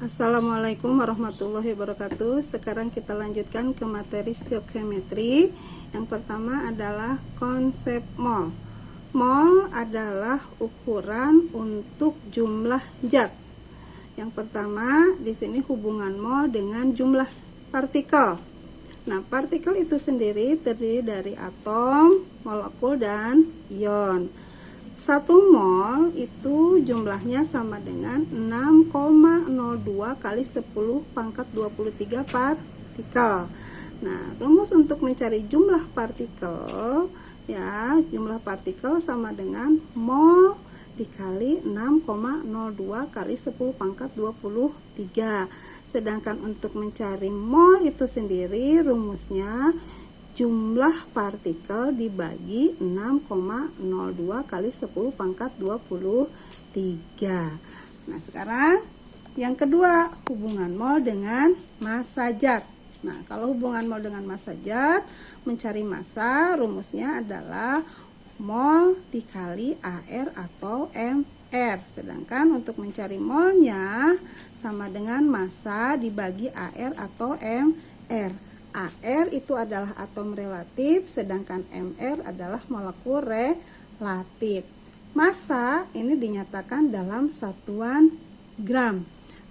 Assalamualaikum warahmatullahi wabarakatuh. Sekarang kita lanjutkan ke materi stoichiometri. Yang pertama adalah konsep mol. Mol adalah ukuran untuk jumlah zat. Yang pertama di sini hubungan mol dengan jumlah partikel. Nah, partikel itu sendiri terdiri dari atom, molekul, dan ion. 1 mol itu jumlahnya sama dengan 6,02 kali 10 pangkat 23 partikel. Nah, rumus untuk mencari jumlah partikel, ya, jumlah partikel sama dengan mol dikali 6,02 kali 10 pangkat 23. Sedangkan untuk mencari mol itu sendiri rumusnya jumlah partikel dibagi 6,02 kali 10 pangkat 23. Nah, sekarang yang kedua, hubungan mol dengan massa zat. Nah, kalau hubungan mol dengan massa zat, mencari massa rumusnya adalah mol dikali AR atau MR. Sedangkan untuk mencari molnya sama dengan massa dibagi AR atau MR. AR itu adalah atom relatif, sedangkan MR adalah molekul relatif. Massa ini dinyatakan dalam satuan gram.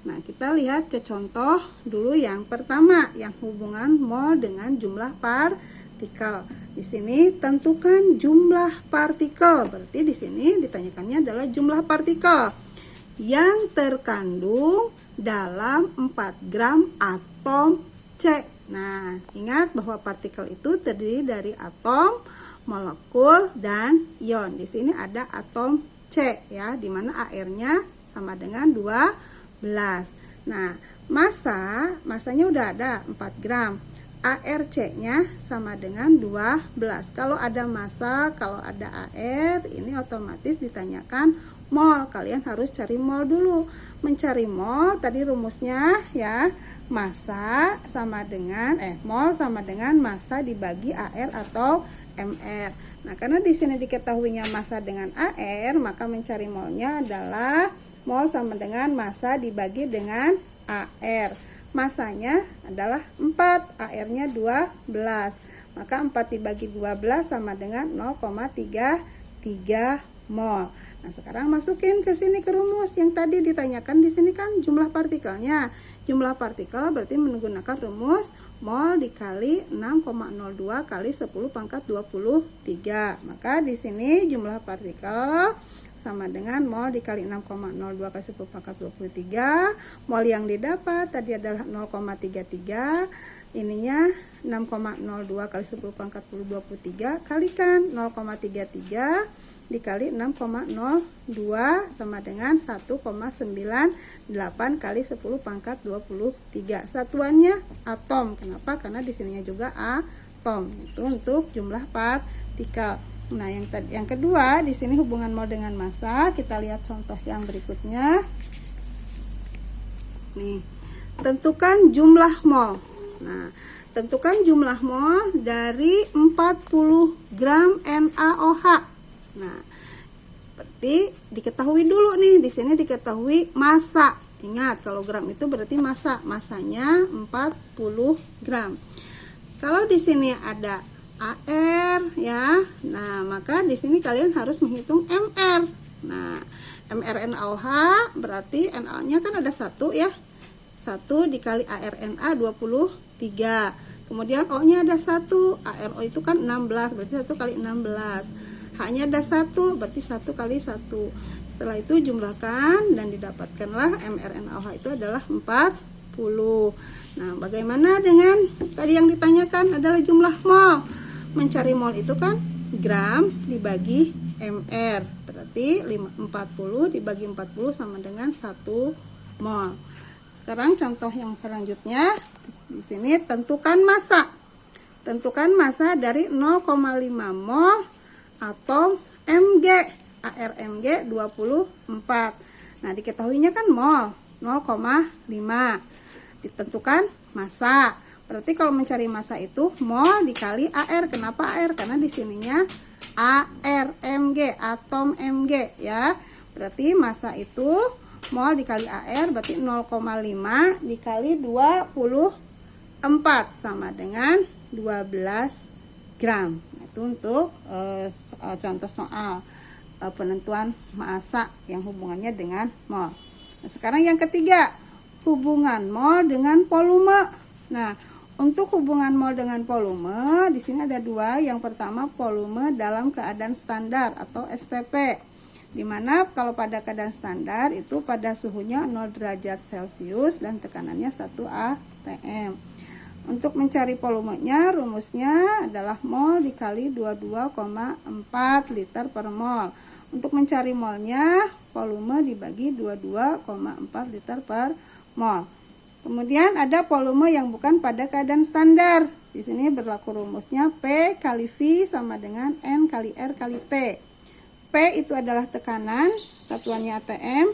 Nah, kita lihat ke contoh dulu yang pertama, yang hubungan mol dengan jumlah partikel. Di sini tentukan jumlah partikel. Berarti di sini ditanyakannya adalah jumlah partikel yang terkandung dalam 4 gram atom C. Nah, ingat bahwa partikel itu terdiri dari atom, molekul, dan ion. Di sini ada atom C, ya, di mana AR-nya sama dengan 12. Nah, masanya udah ada 4 gram. ARC-nya sama dengan 12. Kalau ada massa, kalau ada AR, ini otomatis ditanyakan mol. Kalian harus cari mol dulu. Mencari mol tadi rumusnya, ya, massa sama dengan mol sama dengan massa dibagi AR atau MR. Nah, karena di sini diketahuinya massa dengan AR, maka mencari molnya adalah mol sama dengan massa dibagi dengan AR. Massanya adalah 4, AR-nya 12. Maka 4 dibagi 12 sama dengan 0,33 mol. Nah, sekarang masukin ke sini ke rumus yang tadi ditanyakan. Di sini kan jumlah partikelnya. Jumlah partikel berarti menggunakan rumus mol dikali 6,02 kali 10 pangkat 23. Maka di sini jumlah partikel sama dengan mol dikali 6,02 kali 10 pangkat 23. Mol yang didapat tadi adalah 0,33. Ininya 6,02 kali 10 pangkat 23 kalikan 0,33 dikali 6,02 sama dengan 1,98 kali 10 pangkat 23. Satuannya atom. Kenapa? Karena di sininya juga atom. Itu untuk jumlah partikel. Nah, yang kedua di sini hubungan mol dengan massa. Kita lihat contoh yang berikutnya. Nih, tentukan jumlah mol. Nah, tentukan jumlah mol dari 40 gram NaOH. Nah, berarti diketahui dulu nih, di sini diketahui massa. Ingat, kalau gram itu berarti massa. Massanya 40 gram. Kalau di sini ada AR, ya. Nah, maka di sini kalian harus menghitung MR. Nah, MrNaOH berarti Na-nya kan ada 1, ya. 1 dikali ARNa 23. Kemudian O-nya ada 1. ARO itu kan 16, berarti 1 kali 16. H-nya ada 1, berarti 1 kali 1. Setelah itu jumlahkan dan didapatkanlah MrNaOH itu adalah 40. Nah, bagaimana dengan tadi yang ditanyakan adalah jumlah mol? Mencari mol itu kan gram dibagi MR. Berarti 40 dibagi 40 sama dengan 1 mol. Sekarang contoh yang selanjutnya, di sini tentukan massa. Tentukan massa dari 0,5 mol atom Mg. ARMg 24. Nah, diketahuinya kan mol 0,5. Ditentukan massa. Berarti kalau mencari massa itu mol dikali AR. Kenapa AR? Karena di sininya ARMg, atom Mg, ya. Berarti massa itu mol dikali AR berarti 0,5 dikali 24 sama dengan 12 gram. Itu untuk contoh soal penentuan massa yang hubungannya dengan mol. Nah, sekarang yang ketiga, hubungan mol dengan volume. Nah, untuk hubungan mol dengan volume di sini ada dua. Yang pertama, volume dalam keadaan standar atau STP. Dimana kalau pada keadaan standar itu pada suhunya 0 derajat Celcius dan tekanannya 1 atm. Untuk mencari volumenya, rumusnya adalah mol dikali 22,4 liter per mol. Untuk mencari molnya, volume dibagi 22,4 liter per mol. Kemudian ada volume yang bukan pada keadaan standar. Di sini berlaku rumusnya P kali V sama dengan N kali R kali T. P itu adalah tekanan, satuannya atm.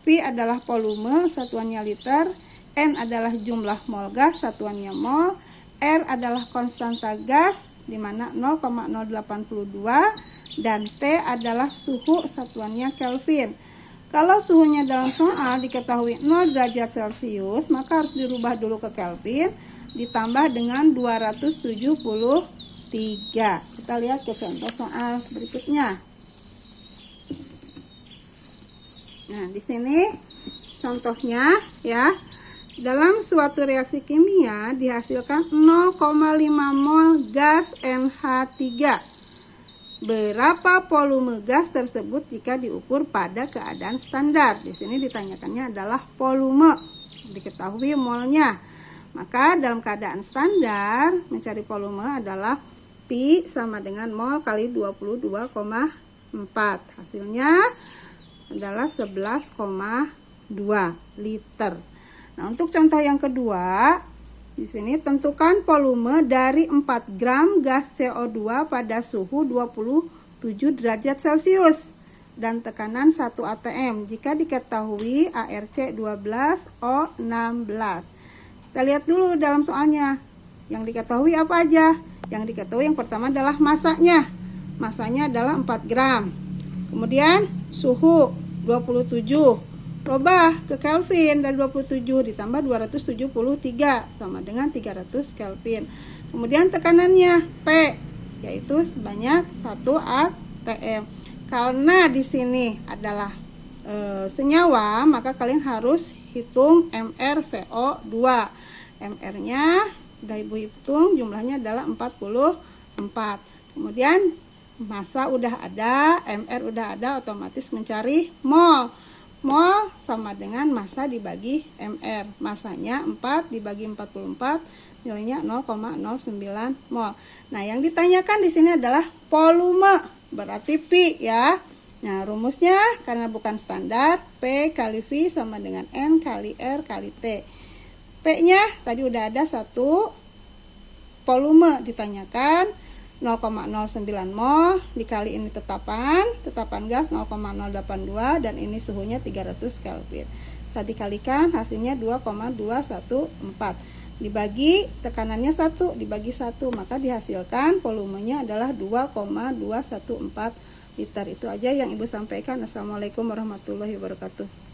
V adalah volume, satuannya liter. N adalah jumlah mol gas, satuannya mol. R adalah konstanta gas, di mana 0,082. Dan T adalah suhu, satuannya Kelvin. Kalau suhunya dalam soal diketahui 0 derajat Celcius, maka harus dirubah dulu ke Kelvin, ditambah dengan 273. Kita lihat ke contoh soal berikutnya. Nah, di sini contohnya ya. Dalam suatu reaksi kimia dihasilkan 0,5 mol gas NH3. Berapa volume gas tersebut jika diukur pada keadaan standar? Di sini ditanyakannya adalah volume, diketahui molnya. Maka dalam keadaan standar mencari volume adalah Pi sama dengan mol kali 22,4. Hasilnya adalah 11,2 liter. Nah, untuk contoh yang kedua, di sini tentukan volume dari 4 gram gas CO2 pada suhu 27 derajat Celcius dan tekanan 1 atm jika diketahui ARC 12, O 16. Kita lihat dulu dalam soalnya. Yang diketahui apa aja? Yang diketahui yang pertama adalah masanya. Masanya adalah 4 gram. Kemudian suhu 27. Rubah ke Kelvin, dari 27 ditambah 273 sama dengan 300 Kelvin. Kemudian tekanannya P, yaitu sebanyak 1 atm. Karena di sini adalah senyawa, maka kalian harus hitung MrCO2. MR-nya udah Ibu hitung, jumlahnya adalah 44. Kemudian massa udah ada, MR udah ada, otomatis mencari mol. Mol sama dengan massa dibagi MR. Massanya 4 dibagi 44, nilainya 0,09 mol. Nah, yang ditanyakan di sini adalah volume, berarti V ya. Nah, rumusnya karena bukan standar, P kali V sama dengan N kali R kali T. P-nya tadi udah ada 1, volume ditanyakan 0,09 mol dikali ini tetapan gas 0,082 dan ini suhunya 300 Kelvin. Tadi kalikan hasilnya 2,214 dibagi tekanannya 1 dibagi 1, maka dihasilkan volumenya adalah 2,214 liter. Itu aja yang Ibu sampaikan. Assalamualaikum warahmatullahi wabarakatuh.